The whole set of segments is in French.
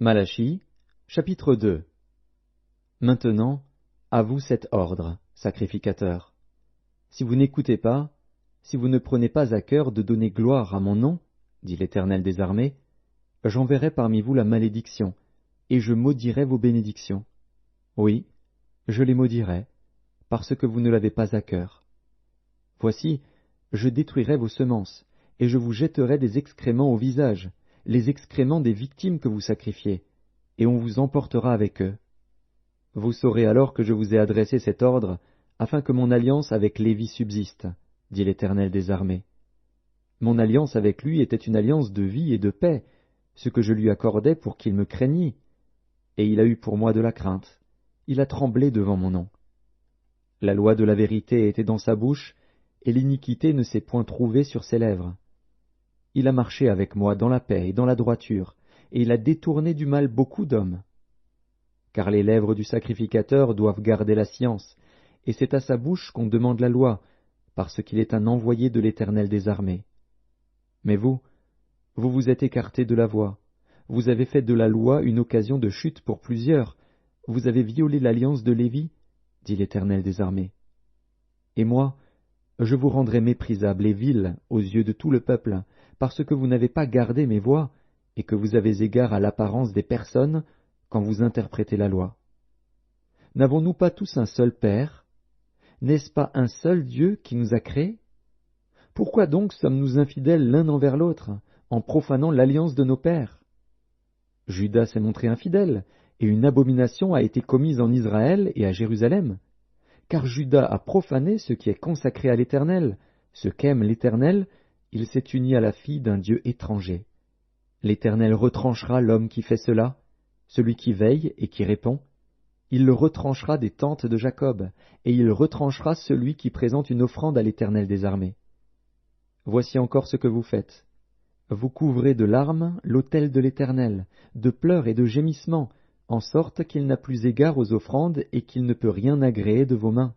Malachie, chapitre 2. Maintenant, à vous cet ordre, sacrificateurs. Si vous n'écoutez pas, si vous ne prenez pas à cœur de donner gloire à mon nom, dit l'Éternel des armées, j'enverrai parmi vous la malédiction, et je maudirai vos bénédictions. Oui, je les maudirai, parce que vous ne l'avez pas à cœur. Voici, je détruirai vos semences, et je vous jetterai des excréments au visage, les excréments des victimes que vous sacrifiez, et on vous emportera avec eux. Vous saurez alors que je vous ai adressé cet ordre, afin que mon alliance avec Lévi subsiste, dit l'Éternel des armées. Mon alliance avec lui était une alliance de vie et de paix, ce que je lui accordais pour qu'il me craignît. Et il a eu pour moi de la crainte, il a tremblé devant mon nom. La loi de la vérité était dans sa bouche, et l'iniquité ne s'est point trouvée sur ses lèvres. Il a marché avec moi dans la paix et dans la droiture, et il a détourné du mal beaucoup d'hommes. Car les lèvres du sacrificateur doivent garder la science, et c'est à sa bouche qu'on demande la loi, parce qu'il est un envoyé de l'Éternel des armées. Mais vous vous êtes écartés de la voie, vous avez fait de la loi une occasion de chute pour plusieurs, vous avez violé l'alliance de Lévi, dit l'Éternel des armées. Et moi, je vous rendrai méprisable et vil aux yeux de tout le peuple, parce que vous n'avez pas gardé mes voies, et que vous avez égard à l'apparence des personnes quand vous interprétez la loi. N'avons-nous pas tous un seul Père? N'est-ce pas un seul Dieu qui nous a créés? Pourquoi donc sommes-nous infidèles l'un envers l'autre, en profanant l'alliance de nos pères? Juda s'est montré infidèle, et une abomination a été commise en Israël et à Jérusalem. Car Juda a profané ce qui est consacré à l'Éternel, ce qu'aime l'Éternel, il s'est uni à la fille d'un Dieu étranger. L'Éternel retranchera l'homme qui fait cela, celui qui veille et qui répond. Il le retranchera des tentes de Jacob, et il retranchera celui qui présente une offrande à l'Éternel des armées. Voici encore ce que vous faites. Vous couvrez de larmes l'autel de l'Éternel, de pleurs et de gémissements, en sorte qu'il n'a plus égard aux offrandes et qu'il ne peut rien agréer de vos mains.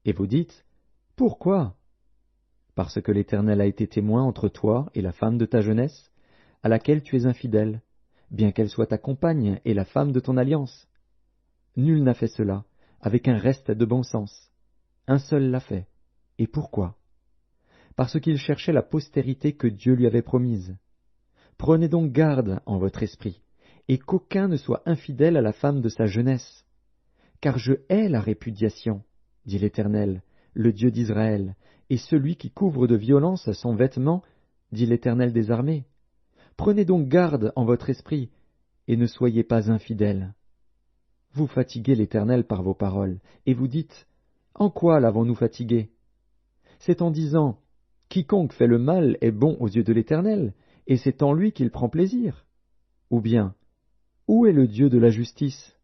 Et vous dites, « Pourquoi » Parce que l'Éternel a été témoin entre toi et la femme de ta jeunesse, à laquelle tu es infidèle, bien qu'elle soit ta compagne et la femme de ton alliance. Nul n'a fait cela, avec un reste de bon sens. Un seul l'a fait. Et pourquoi? Parce qu'il cherchait la postérité que Dieu lui avait promise. Prenez donc garde en votre esprit, et qu'aucun ne soit infidèle à la femme de sa jeunesse. Car je hais la répudiation, dit l'Éternel, le Dieu d'Israël, et celui qui couvre de violence son vêtement, dit l'Éternel des armées. Prenez donc garde en votre esprit, et ne soyez pas infidèles. Vous fatiguez l'Éternel par vos paroles, et vous dites, « En quoi l'avons-nous fatigué » C'est en disant, « Quiconque fait le mal est bon aux yeux de l'Éternel, et c'est en lui qu'il prend plaisir. » Ou bien, « Où est le Dieu de la justice »